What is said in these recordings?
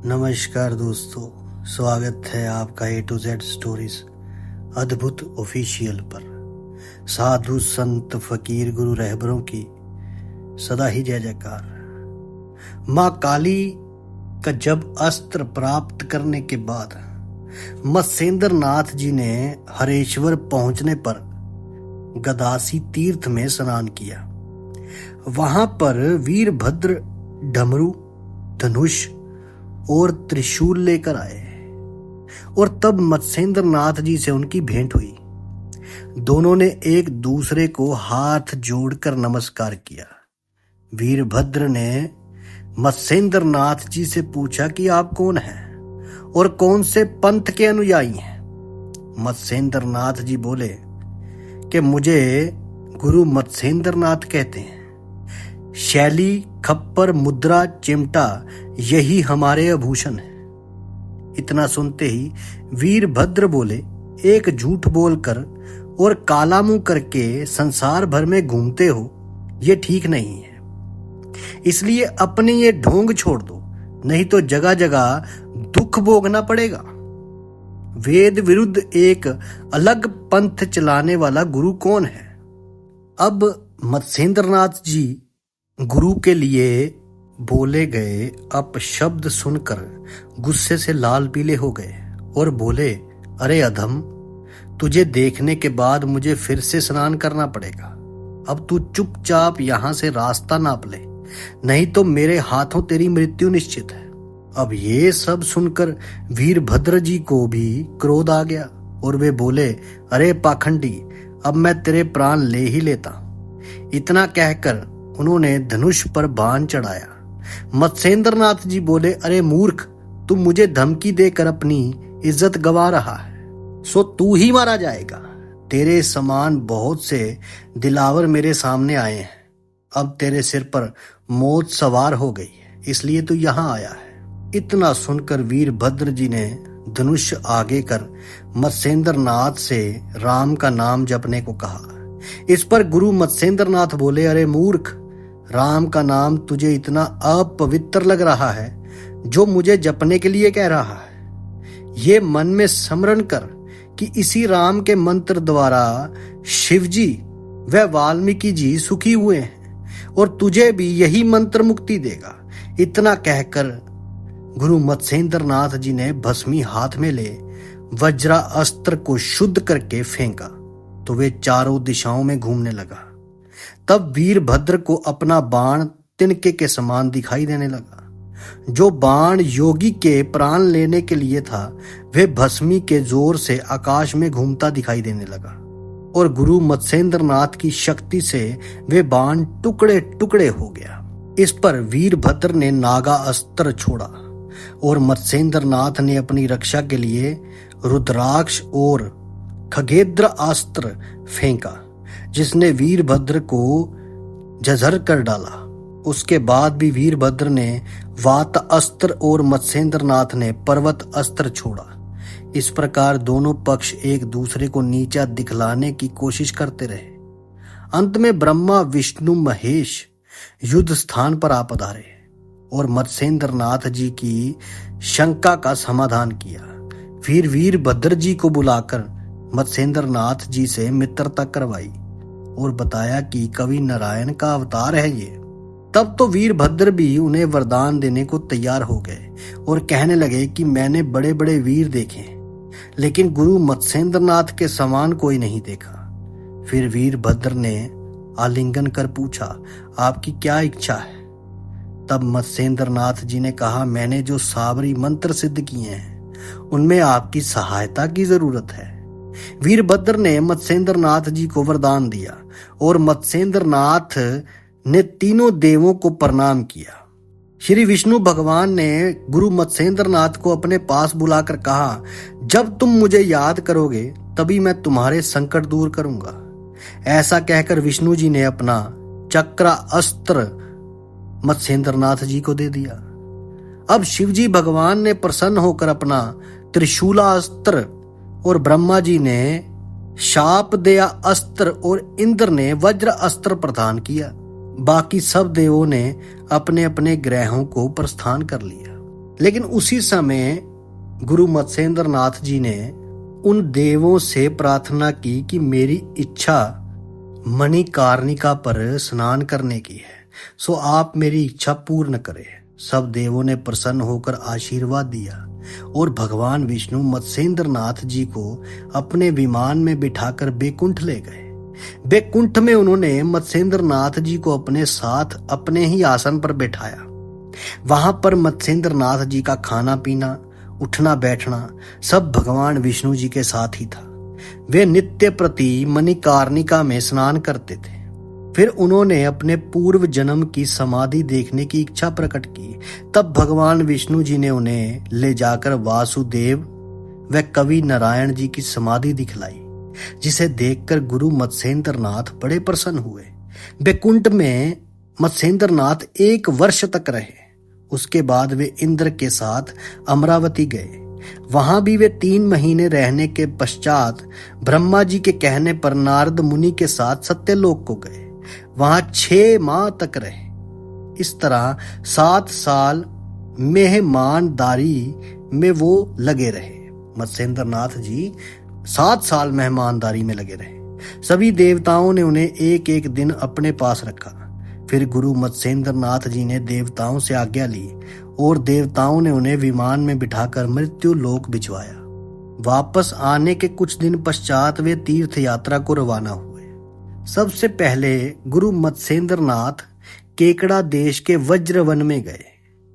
नमस्कार दोस्तों, स्वागत है आपका A to Z स्टोरीज अद्भुत ऑफिशियल पर। साधु संत फकीर गुरु रहबरों की सदा ही जय जयकार। माँ काली का जब अस्त्र प्राप्त करने के बाद मत्स्येंद्र नाथ जी ने हरेश्वर पहुंचने पर गदासी तीर्थ में स्नान किया। वहां पर वीरभद्र डमरू, धनुष और त्रिशूल लेकर आए और तब मत्स्येंद्र नाथ जी से उनकी भेंट हुई। दोनों ने एक दूसरे को हाथ जोड़कर नमस्कार किया। वीरभद्र ने मत्स्येंद्र नाथ जी से पूछा कि आप कौन हैं और कौन से पंथ के अनुयायी हैं। मत्स्येंद्र नाथ जी बोले कि मुझे गुरु मत्स्येंद्र नाथ कहते हैं। शैली, खप्पर, मुद्रा, चिमटा यही हमारे आभूषण है। इतना सुनते ही वीरभद्र बोले, एक झूठ बोलकर और काला मुंह करके संसार भर में घूमते हो, ये ठीक नहीं है। इसलिए अपने ये ढोंग छोड़ दो, नहीं तो जगह जगह दुख भोगना पड़ेगा। वेद विरुद्ध एक अलग पंथ चलाने वाला गुरु कौन है? अब मत्स्येंद्र नाथ जी गुरु के लिए बोले गए अपशब्द सुनकर गुस्से से लाल पीले हो गए और बोले, अरे अधम, तुझे देखने के बाद मुझे फिर से स्नान करना पड़ेगा। अब तू चुपचाप यहां से रास्ता नाप ले, नहीं तो मेरे हाथों तेरी मृत्यु निश्चित है। अब ये सब सुनकर वीरभद्र जी को भी क्रोध आ गया और वे बोले, अरे पाखंडी, अब मैं तेरे प्राण ले ही लेता। इतना कहकर उन्होंने धनुष पर बाण चढ़ाया। मत्स्येंद्र नाथ जी बोले, अरे मूर्ख, तू मुझे धमकी देकर अपनी इज्जत गंवा रहा है, सो तू ही मारा जाएगा। तेरे समान बहुत से दिलावर मेरे सामने आए हैं, अब तेरे सिर पर मौत सवार हो गई है, इसलिए तू यहां आया है। इतना सुनकर वीरभद्र जी ने धनुष आगे कर मत्स्येंद्र नाथ से राम का नाम जपने को कहा। इस पर गुरु मत्स्येंद्र नाथ बोले, अरे मूर्ख, राम का नाम तुझे इतना अपवित्र लग रहा है जो मुझे जपने के लिए कह रहा है। ये मन में स्मरण कर कि इसी राम के मंत्र द्वारा शिवजी व वाल्मीकि जी सुखी हुए हैं और तुझे भी यही मंत्र मुक्ति देगा। इतना कहकर गुरु मत्स्येंद्र नाथ जी ने भस्मी हाथ में ले वज्रा अस्त्र को शुद्ध करके फेंका तो वे चारों दिशाओं में घूमने लगा। तब वीरभद्र को अपना बाण तिनके के समान दिखाई देने लगा। जो बाण योगी के प्राण लेने के लिए था, वे भस्मी के जोर से आकाश में घूमता दिखाई देने लगा और गुरु मत्स्येंद्र नाथ की शक्ति से वे बाण टुकड़े टुकड़े हो गया। इस पर वीरभद्र ने नागा अस्त्र छोड़ा और मत्स्येंद्र नाथ ने अपनी रक्षा के लिए रुद्राक्ष और खगेद्र अस्त्र फेंका, जिसने वीरभद्र को जझर कर डाला। उसके बाद भी वीरभद्र ने वात अस्त्र और मत्स्येंद्र नाथ ने पर्वत अस्त्र छोड़ा। इस प्रकार दोनों पक्ष एक दूसरे को नीचा दिखलाने की कोशिश करते रहे। अंत में ब्रह्मा, विष्णु, महेश युद्ध स्थान पर आ पधारे और मत्स्येंद्र नाथ जी की शंका का समाधान किया। फिर वीरभद्र जी को बुलाकर मत्स्येंद्र नाथ जी से मित्रता करवाई और बताया कि कवि नारायण का अवतार है ये। तब तो वीरभद्र भी उन्हें वरदान देने को तैयार हो गए और कहने लगे कि मैंने बड़े बड़े वीर देखे, लेकिन गुरु मत्स्येंद्र नाथ के समान कोई नहीं देखा। फिर वीरभद्र ने आलिंगन कर पूछा, आपकी क्या इच्छा है? तब मत्स्येंद्र नाथ जी ने कहा, मैंने जो साबरी मंत्र सिद्ध किए हैं उनमें आपकी सहायता की जरूरत है। वीरभद्र ने मत्स्येंद्र नाथ जी को वरदान दिया और मत्स्येंद्र नाथ ने तीनों देवों को प्रणाम किया। श्री विष्णु भगवान ने गुरु मत्स्येंद्र नाथ को अपने पास बुलाकर कहा, जब तुम मुझे याद करोगे तभी मैं तुम्हारे संकट दूर करूंगा। ऐसा कहकर विष्णु जी ने अपना चक्रा अस्त्र मत्स्येंद्र नाथ जी को दे दिया। अब शिवजी भगवान ने प्रसन्न होकर अपना त्रिशूलास्त्र और ब्रह्मा जी ने शाप दया अस्त्र और इंद्र ने वज्र अस्त्र प्रदान किया। बाकी सब देवों ने अपने अपने ग्रहों को प्रस्थान कर लिया। लेकिन उसी समय गुरु मत्स्येंद्र नाथ जी ने उन देवों से प्रार्थना की कि मेरी इच्छा मणिकर्णिका पर स्नान करने की है, सो आप मेरी इच्छा पूर्ण करें। सब देवों ने प्रसन्न होकर आशीर्वाद दिया और भगवान विष्णु मत्स्येंद्र नाथ जी को अपने विमान में बिठाकर बैकुंठ ले गए। बैकुंठ में उन्होंने मत्स्येंद्र नाथ जी को अपने साथ अपने ही आसन पर बैठाया। वहां पर मत्स्येंद्र नाथ जी का खाना पीना, उठना बैठना सब भगवान विष्णु जी के साथ ही था। वे नित्य प्रति मणिकर्णिका में स्नान करते थे। फिर उन्होंने अपने पूर्व जन्म की समाधि देखने की इच्छा प्रकट की। तब भगवान विष्णु जी ने उन्हें ले जाकर वासुदेव व कवि नारायण जी की समाधि दिखलाई, जिसे देखकर गुरु मत्स्येंद्र नाथ बड़े प्रसन्न हुए। बैकुंठ में मत्स्येंद्र नाथ 1 वर्ष तक रहे। उसके बाद वे इंद्र के साथ अमरावती गए। वहां भी वे 3 महीने रहने के पश्चात ब्रह्मा जी के कहने पर नारद मुनि के साथ सत्यलोक को गए। वहां 6 माह तक रहे। इस तरह 7 साल मेहमानदारी में वो लगे रहे। मत्स्येंद्र नाथ जी 7 साल मेहमानदारी में लगे रहे। सभी देवताओं ने उन्हें एक एक दिन अपने पास रखा। फिर गुरु मत्स्येंद्र नाथ जी ने देवताओं से आज्ञा ली और देवताओं ने उन्हें विमान में बिठाकर मृत्यु लोक भिजवाया। वापस आने के कुछ दिन पश्चात वे तीर्थ यात्रा को रवाना हुए। सबसे पहले गुरु मत्स्येंद्र नाथ केकड़ा देश के वज्रवन में गए,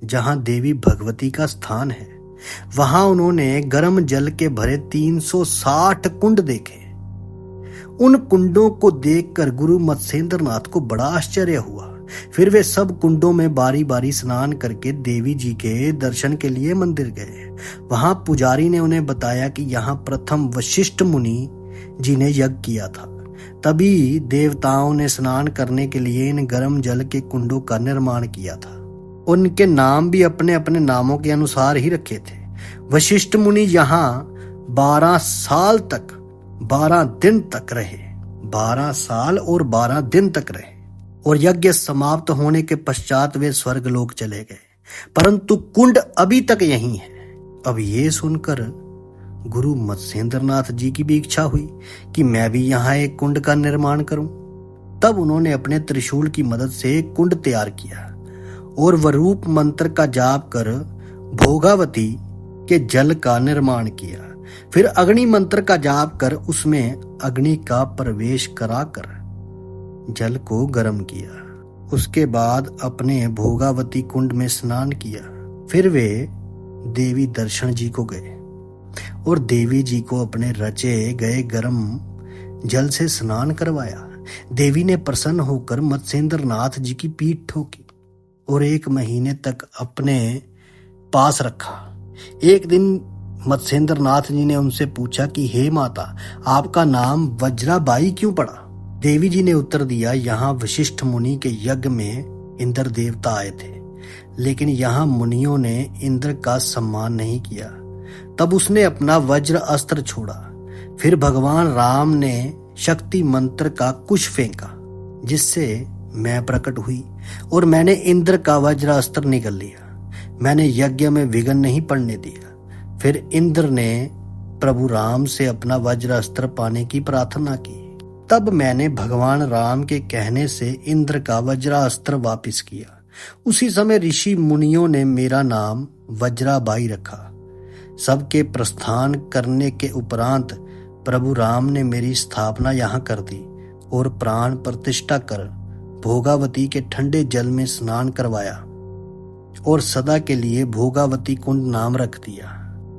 जहां देवी भगवती का स्थान है। वहां उन्होंने गर्म जल के भरे 360 कुंड देखे। उन कुंडों को देखकर गुरु मत्स्येंद्र नाथ को बड़ा आश्चर्य हुआ। फिर वे सब कुंडों में बारी बारी स्नान करके देवी जी के दर्शन के लिए मंदिर गए। वहां पुजारी ने उन्हें बताया कि यहाँ प्रथम वशिष्ठ मुनि जी ने यज्ञ किया था। तभी देवताओं ने स्नान करने के लिए इन गर्म जल के कुंडों का निर्माण किया था। उनके नाम भी अपने अपने नामों के अनुसार ही रखे थे। वशिष्ठ मुनि यहाँ 12 साल तक 12 दिन तक रहे। 12 साल और 12 दिन तक रहे और यज्ञ समाप्त होने के पश्चात वे स्वर्गलोक चले गए, परंतु कुंड अभी तक यहीं है। अब ये सुनकर गुरु मत्स्येंद्र नाथ जी की भी इच्छा हुई कि मैं भी यहाँ एक कुंड का निर्माण करूं। तब उन्होंने अपने त्रिशूल की मदद से एक कुंड तैयार किया और वरूप मंत्र का जाप कर भोगावती के जल का निर्माण किया। फिर अग्नि मंत्र का जाप कर उसमें अग्नि का प्रवेश कराकर जल को गर्म किया। उसके बाद अपने भोगावती कुंड में स्नान किया। फिर वे देवी दर्शन जी को गए और देवी जी को अपने रचे गए गर्म जल से स्नान करवाया। देवी ने प्रसन्न होकर मत्स्येंद्र नाथ जी की पीठ ठोकी और 1 महीने तक अपने पास रखा। एक दिन मत्स्येंद्र नाथ जी ने उनसे पूछा कि हे माता, आपका नाम वज्राबाई क्यों पड़ा? देवी जी ने उत्तर दिया, यहाँ वशिष्ठ मुनि के यज्ञ में इंद्र देवता आए थे, लेकिन यहाँ मुनियों ने इंद्र का सम्मान नहीं किया। तब उसने अपना वज्र अस्त्र छोड़ा। फिर भगवान राम ने शक्ति मंत्र का कुश फेंका, जिससे मैं प्रकट हुई और मैंने इंद्र का वज्र अस्त्र निगल लिया। मैंने यज्ञ में विघ्न नहीं पड़ने दिया। फिर इंद्र ने प्रभु राम से अपना वज्र अस्त्र पाने की प्रार्थना की। तब मैंने भगवान राम के कहने से इंद्र का वज्रास्त्र वापस किया। उसी समय ऋषि मुनियों ने मेरा नाम वज्राबाई रखा। सबके प्रस्थान करने के उपरांत प्रभु राम ने मेरी स्थापना यहाँ कर दी और प्राण प्रतिष्ठा कर भोगावती के ठंडे जल में स्नान करवाया और सदा के लिए भोगावती कुंड नाम रख दिया।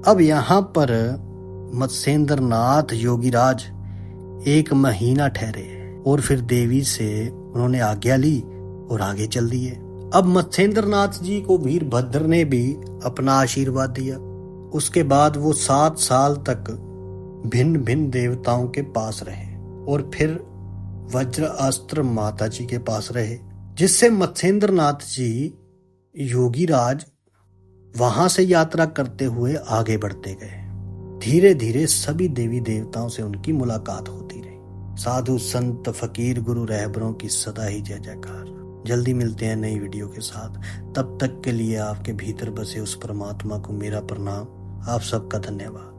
अब यहाँ पर मत्स्येंद्र नाथ योगीराज 1 महीना ठहरे और फिर देवी से उन्होंने आज्ञा ली और आगे चल दिए। अब मत्स्येंद्र नाथ जी को वीरभद्र ने भी अपना आशीर्वाद दिया। उसके बाद वो 7 साल तक भिन्न भिन्न देवताओं के पास रहे और फिर वज्र अस्त्र माता जी के पास रहे, जिससे मत्स्येंद्र नाथ जी योगीराज वहां से यात्रा करते हुए आगे बढ़ते गए। धीरे धीरे सभी देवी देवताओं से उनकी मुलाकात होती रही। साधु संत फकीर गुरु रहबरों की सदा ही जय जयकार। जल्दी मिलते हैं नई वीडियो के साथ। तब तक के लिए आपके भीतर बसे उस परमात्मा को मेरा प्रणाम। आप सबका धन्यवाद।